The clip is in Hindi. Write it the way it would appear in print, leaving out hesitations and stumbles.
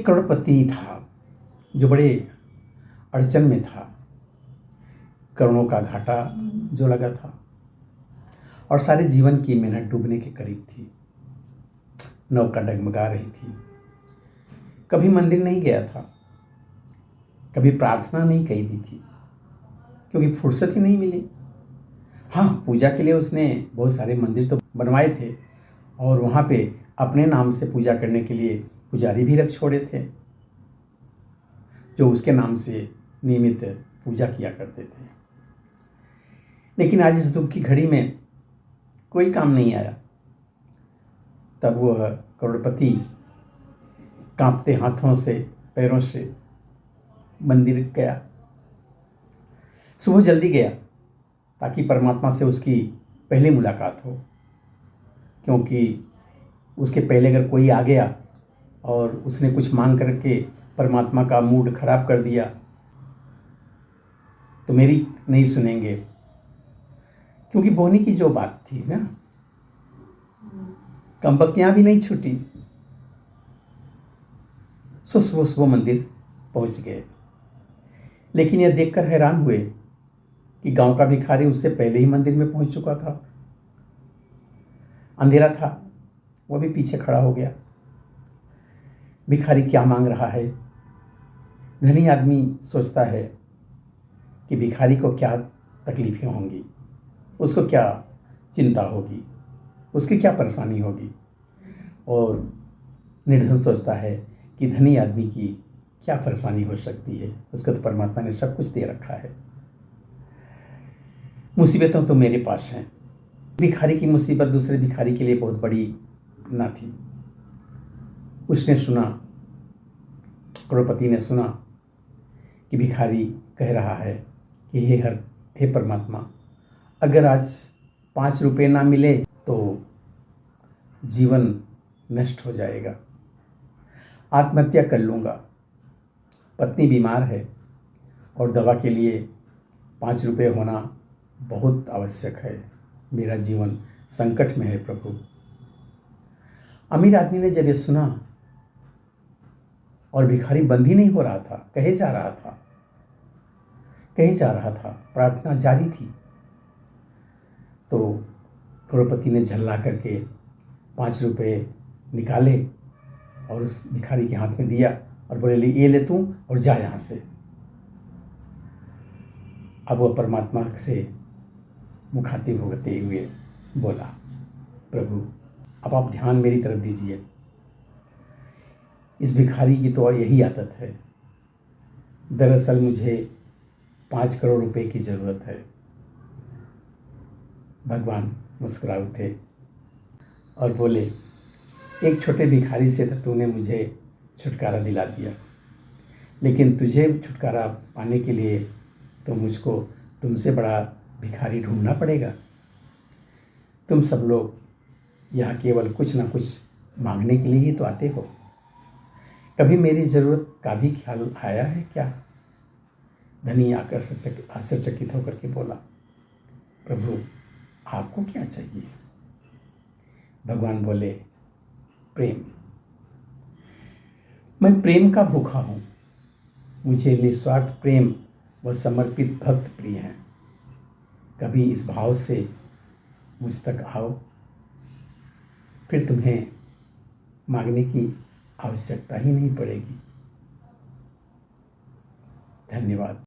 एक करोड़पति था जो बड़े अड़चन में था। करोड़ों का घाटा जो लगा था और सारे जीवन की मेहनत डूबने के करीब थी। नौका डगमगा रही थी। कभी मंदिर नहीं गया था, कभी प्रार्थना नहीं कही दी थी, क्योंकि फुर्सत ही नहीं मिली। हाँ, पूजा के लिए उसने बहुत सारे मंदिर तो बनवाए थे और वहाँ पे अपने नाम से पूजा करने के लिए पुजारी भी रख छोड़े थे जो उसके नाम से नियमित पूजा किया करते थे। लेकिन आज इस दुख की घड़ी में कोई काम नहीं आया। तब वह करोड़पति कांपते हाथों से पैरों से मंदिर गया। सुबह जल्दी गया ताकि परमात्मा से उसकी पहली मुलाकात हो, क्योंकि उसके पहले अगर कोई आ गया और उसने कुछ मांग करके परमात्मा का मूड खराब कर दिया तो मेरी नहीं सुनेंगे, क्योंकि बोनी की जो बात थी ना, कंपक्तियाँ भी नहीं छूटी। सो सुबह सुबह मंदिर पहुंच गए। लेकिन यह देखकर हैरान हुए कि गांव का भिखारी उससे पहले ही मंदिर में पहुंच चुका था। अंधेरा था, वह भी पीछे खड़ा हो गया। भिखारी क्या मांग रहा है? धनी आदमी सोचता है कि भिखारी को क्या तकलीफें होंगी, उसको क्या चिंता होगी, उसकी क्या परेशानी होगी, और निर्धन सोचता है कि धनी आदमी की क्या परेशानी हो सकती है, उसको तो परमात्मा ने सब कुछ दे रखा है। मुसीबतें तो मेरे पास हैं। भिखारी की मुसीबत दूसरे भिखारी के लिए बहुत बड़ी ना थी। उसने सुना, करोड़पति ने सुना कि भिखारी कह रहा है कि हे परमात्मा, अगर आज 5 रुपये ना मिले तो जीवन नष्ट हो जाएगा, आत्महत्या कर लूँगा। पत्नी बीमार है और दवा के लिए 5 रुपये होना बहुत आवश्यक है। मेरा जीवन संकट में है प्रभु। अमीर आदमी ने जब ये सुना और भिखारी बंद ही नहीं हो रहा था, कहे जा रहा था, प्रार्थना जारी थी, तो करोड़पति ने झल्ला करके 5 रुपये निकाले और उस भिखारी के हाथ में दिया और बोले, ये ले तू और जा यहाँ से। अब वह परमात्मा से मुखातिब होते हुए बोला, प्रभु अब आप ध्यान मेरी तरफ दीजिए। इस भिखारी की तो यही आदत है। दरअसल मुझे 5 करोड़ रुपए की ज़रूरत है। भगवान मुस्कुरा उठे और बोले, एक छोटे भिखारी से तो तूने मुझे छुटकारा दिला दिया, लेकिन तुझे छुटकारा पाने के लिए तो मुझको तुमसे बड़ा भिखारी ढूंढना पड़ेगा। तुम सब लोग यहाँ केवल कुछ ना कुछ मांगने के लिए ही तो आते हो। कभी मेरी ज़रूरत का भी ख्याल आया है क्या? धनी आश्चर्यचकित होकर के बोला, प्रभु आपको क्या चाहिए? भगवान बोले, प्रेम। मैं प्रेम का भूखा हूँ। मुझे निस्वार्थ प्रेम व समर्पित भक्त प्रिय हैं। कभी इस भाव से मुझ तक आओ, फिर तुम्हें मांगने की आवश्यकता ही नहीं पड़ेगी। धन्यवाद।